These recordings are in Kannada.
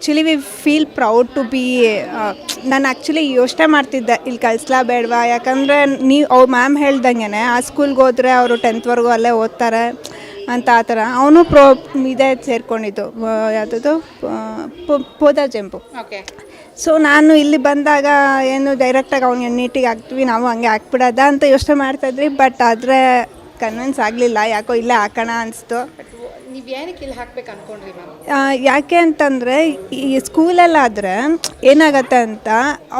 Actually we feel proud to be ನಾನು ಆ್ಯಕ್ಚುಲಿ ಯೋಚನೆ ಮಾಡ್ತಿದ್ದೆ ಇಲ್ಲಿ ಕಳಿಸ್ಲಾ ಬೇಡವಾ, ಯಾಕಂದರೆ ನೀವು ಅವ್ರು ಮ್ಯಾಮ್ ಹೇಳ್ದಂಗೆ ಆ ಸ್ಕೂಲ್ಗೆ ಹೋದರೆ ಅವರು 10th ಅಲ್ಲೇ ಓದ್ತಾರೆ ಅಂತ ಆ ಥರ. ಅವನು ಇದೇ ಸೇರ್ಕೊಂಡಿದ್ದು ಯಾವುದದು ಪೋದಾ ಜಂಪು. ಸೊ ನಾನು ಇಲ್ಲಿ ಬಂದಾಗ ಏನು ಡೈರೆಕ್ಟಾಗಿ ಅವ್ನಿಗೆ ನೀಟಿಗೆ ಹಾಕ್ತೀವಿ, ನಾವು ಹಂಗೆ ಹಾಕ್ಬಿಡೋದ ಅಂತ ಯೋಚನೆ ಮಾಡ್ತಾಯಿದ್ರಿ. ಬಟ್ ಆದರೆ ಕನ್ವಿನ್ಸ್ ಆಗಲಿಲ್ಲ, ಯಾಕೋ ಇಲ್ಲೇ ಹಾಕೋಣ ಅನಿಸ್ತು. ನೀವು ಏನಕ್ಕೆ ಇಲ್ಲಿ ಹಾಕ್ಬೇಕು ಅನ್ಕೊಂಡ್ರಿ ಮ್ಯಾಮ್? ಯಾಕೆ ಅಂತಂದರೆ ಈ ಸ್ಕೂಲಲ್ಲಾದರೆ ಏನಾಗತ್ತೆ ಅಂತ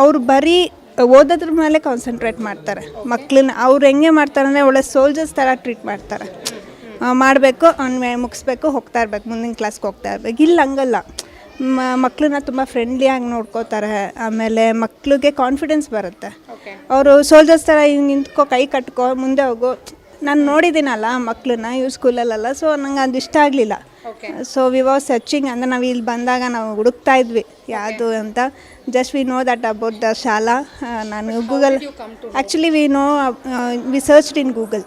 ಅವ್ರು ಬರೀ ಓದೋದ್ರ ಮೇಲೆ ಕಾನ್ಸಂಟ್ರೇಟ್ ಮಾಡ್ತಾರೆ. ಮಕ್ಕಳನ್ನ ಅವ್ರು ಹೆಂಗೆ ಮಾಡ್ತಾರೆ ಅಂದರೆ ಒಳ್ಳೆ ಸೋಲ್ಜರ್ಸ್ ಥರ ಟ್ರೀಟ್ ಮಾಡ್ತಾರೆ. ಮಾಡಬೇಕು, ಅವ್ನ ಮುಗಿಸ್ಬೇಕು, ಹೋಗ್ತಾ ಇರ್ಬೇಕು, ಮುಂದಿನ ಕ್ಲಾಸ್ಗೆ ಹೋಗ್ತಾ ಇರ್ಬೇಕು. ಇಲ್ಲಿ ಹಂಗಲ್ಲ, ಮಕ್ಕಳನ್ನ ತುಂಬ ಫ್ರೆಂಡ್ಲಿಯಾಗಿ ನೋಡ್ಕೋತಾರೆ. ಆಮೇಲೆ ಮಕ್ಕಳಿಗೆ ಕಾನ್ಫಿಡೆನ್ಸ್ ಬರುತ್ತೆ. ಅವರು ಸೋಲ್ಜರ್ಸ್ ಥರ ಹಿಂಗೆ ನಿಂತ್ಕೋ, ಕೈ ಕಟ್ಕೋ, ಮುಂದೆ ಹೋಗು. ನಾನು ನೋಡಿದ್ದೀನಲ್ಲ ಮಕ್ಕಳನ್ನ ಇವ್ರ ಸ್ಕೂಲಲ್ಲೆಲ್ಲ, ಸೊ ನಂಗೆ ಅದು ಇಷ್ಟ ಆಗಲಿಲ್ಲ. ಸೊ ವಿ ವಾಸ್ ಸರ್ಚಿಂಗ್, ಅಂದರೆ ನಾವು ಇಲ್ಲಿ ಬಂದಾಗ ನಾವು ಹುಡುಕ್ತಾ ಇದ್ವಿ ಯಾವುದು ಅಂತ. Just we know that about the ಶಾಲಾ. ನಾನು Google actually we searched in Google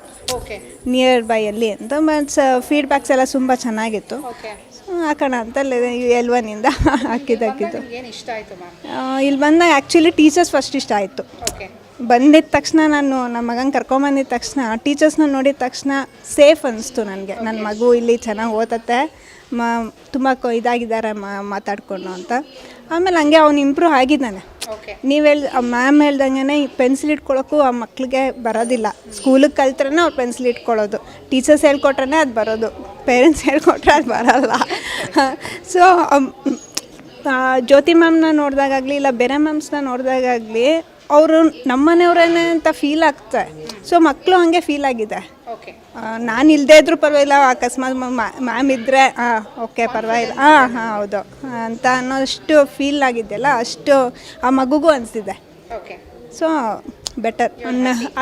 near by ಅಲ್ಲಿ ಅಂತ. ಬಟ್ ಫೀಡ್ಬ್ಯಾಕ್ಸ್ ಎಲ್ಲ ತುಂಬ ಚೆನ್ನಾಗಿತ್ತು. ಹಾಕೋಣ ಅಂತ L1ಇಂದ ಹಾಕಿದ್ದು. ಇಲ್ಲಿ ಬಂದಾಗ ಆ್ಯಕ್ಚುಲಿ ಟೀಚರ್ಸ್ ಫಸ್ಟ್ ಇಷ್ಟ ಆಯಿತು. ಬಂದಿದ್ದ ತಕ್ಷಣ ನಾನು ನಮ್ಮ ಮಗನ ಕರ್ಕೊಂಬಂದಿದ್ದ ತಕ್ಷಣ ಟೀಚರ್ಸ್ನ ನೋಡಿದ ತಕ್ಷಣ ಸೇಫ್ ಅನ್ನಿಸ್ತು ನನಗೆ. ನನ್ನ ಮಗು ಇಲ್ಲಿ ಚೆನ್ನಾಗಿ ಓದತ್ತೆ, ತುಂಬ ಇದಾಗಿದ್ದಾರೆ ಮಾತಾಡ್ಕೊಂಡು ಅಂತ. ಆಮೇಲೆ ಹಂಗೆ ಅವ್ನು ಇಂಪ್ರೂವ್ ಆಗಿದ್ದಾನೆ. ನೀವು ಮ್ಯಾಮ್ ಹೇಳ್ದಂಗೆ ಪೆನ್ಸಿಲ್ ಇಟ್ಕೊಳ್ಳೋಕ್ಕೂ ಆ ಮಕ್ಳಿಗೆ ಬರೋದಿಲ್ಲ. ಸ್ಕೂಲಿಗೆ ಕಲ್ತ್ರೇ ಅವ್ರು ಪೆನ್ಸಿಲ್ ಇಟ್ಕೊಳ್ಳೋದು, ಟೀಚರ್ಸ್ ಹೇಳ್ಕೊಟ್ರೆ ಅದು ಬರೋದು, ಪೇರೆಂಟ್ಸ್ ಹೇಳ್ಕೊಟ್ರೆ ಅದು ಬರೋಲ್ಲ. ಸೊ ಜ್ಯೋತಿ ಮ್ಯಾಮ್ನ ನೋಡಿದಾಗಲಿ ಇಲ್ಲ ಬೇರೆ ಮ್ಯಾಮ್ಸ್ನ ನೋಡಿದಾಗಲಿ ಅವರು ನಮ್ಮನೆಯವ್ರೇನೆ ಅಂತ ಫೀಲ್ ಆಗ್ತದೆ. ಸೊ ಮಕ್ಕಳು ಹಾಗೆ ಫೀಲ್ ಆಗಿದೆ. ನಾನು ಇಲ್ಲದೇ ಇದ್ರೂ ಪರವಾಗಿಲ್ಲ, ಅಕಸ್ಮಾತ್ ಮ್ಯಾಮ್ ಇದ್ದರೆ ಓಕೆ ಪರವಾಗಿಲ್ಲ, ಹೌದು ಅಂತ ಅನ್ನೋಷ್ಟು ಫೀಲ್ ಆಗಿದೆಯಲ್ಲ, ಅಷ್ಟು ಆ ಮಗುಗೂ ಅನಿಸಿದೆ. ಸೊ ಬೆಟರ್,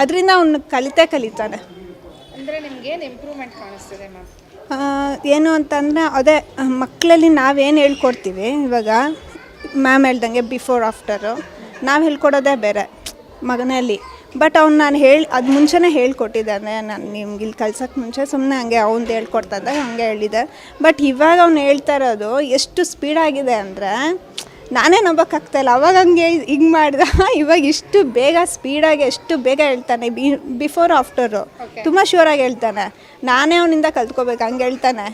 ಅದರಿಂದ ಅವನು ಕಲಿತಾನೆ. ಏನು ಅಂತಂದರೆ ಅದೇ ಮಕ್ಕಳಲ್ಲಿ ನಾವೇನು ಹೇಳ್ಕೊಡ್ತೀವಿ, ಇವಾಗ ಮ್ಯಾಮ್ ಹೇಳ್ದಂಗೆ ಬಿಫೋರ್ ಆಫ್ಟರು ನಾವು ಹೇಳ್ಕೊಡೋದೇ ಬೇರೆ ಮಗನಲ್ಲಿ. ಬಟ್ ಅವ್ನು ನಾನು ಅದು ಮುಂಚೆನೇ ಹೇಳ್ಕೊಟ್ಟಿದ್ದಾನೆ. ನಾನು ನಿಮ್ಗೆ ಇಲ್ಲಿ ಕಳ್ಸೋಕ್ಕೆ ಮುಂಚೆ ಸುಮ್ಮನೆ ಹಂಗೆ ಅವ್ನು ಹೇಳ್ಕೊಡ್ತಾ ಇದ್ದಾಗ ಹಂಗೆ ಹೇಳಿದೆ. ಬಟ್ ಇವಾಗ ಅವ್ನು ಹೇಳ್ತಾ ಇರೋದು ಎಷ್ಟು ಸ್ಪೀಡಾಗಿದೆ ಅಂದರೆ ನಾನೇ ನಂಬೋಕ್ಕಾಗ್ತಾಯಿಲ್ಲ. ಅವಾಗ ಹಂಗೆ ಹಿಂಗೆ ಮಾಡ್ದೆ, ಇವಾಗ ಇಷ್ಟು ಬೇಗ ಸ್ಪೀಡಾಗಿ ಎಷ್ಟು ಬೇಗ ಹೇಳ್ತಾನೆ. ಬಿಫೋರ್ ಆಫ್ಟರು ತುಂಬ ಶ್ಯೂರಾಗಿ ಹೇಳ್ತಾನೆ. ನಾನೇ ಅವನಿಂದ ಕಲ್ತ್ಕೋಬೇಕು, ಹಂಗೆ ಹೇಳ್ತಾನೆ.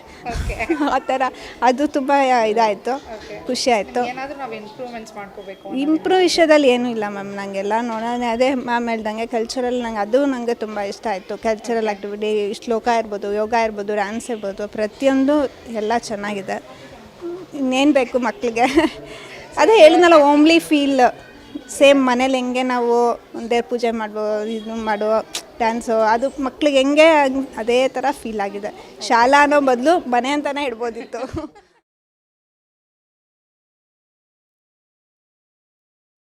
ಆ ಥರ ಅದು ತುಂಬ ಇದಾಯಿತು, ಖುಷಿ ಆಯಿತು. ಇಂಪ್ರೂವ್ ವಿಷಯದಲ್ಲಿ ಏನೂ ಇಲ್ಲ ಮ್ಯಾಮ್. ನನಗೆಲ್ಲ ನೋಡೋಣ ಅದೇ ಮ್ಯಾಮ್ ಹೇಳ್ದಂಗೆ ಕಲ್ಚರಲ್ ನನಗೆ ತುಂಬ ಇಷ್ಟ ಆಯಿತು. ಕಲ್ಚರಲ್ ಆ್ಯಕ್ಟಿವಿಟಿ, ಶ್ಲೋಕ ಇರ್ಬೋದು, ಯೋಗ ಇರ್ಬೋದು, ಡ್ಯಾನ್ಸ್ ಇರ್ಬೋದು, ಪ್ರತಿಯೊಂದು ಎಲ್ಲ ಚೆನ್ನಾಗಿದೆ. ಇನ್ನೇನು ಬೇಕು ಮಕ್ಕಳಿಗೆ? ಅದೇ ಹೇಳಿದ್ನಲ್ಲ, ಓಮ್ಲಿ ಫೀಲ್ ಸೇಮ್ ಮನೇಲಿ ಹೆಂಗೆ ನಾವು ದೇವ್ರ ಪೂಜೆ ಮಾಡುವ ಡ್ಯಾನ್ಸು, ಅದು ಮಕ್ಳಿಗೆ ಹೆಂಗೆ ಅದೇ ಥರ ಫೀಲ್ ಆಗಿದೆ. ಶಾಲಾ ಅನ್ನೋ ಬದಲು ಮನೆ ಅಂತಲೇ ಇಡ್ಬೋದಿತ್ತು.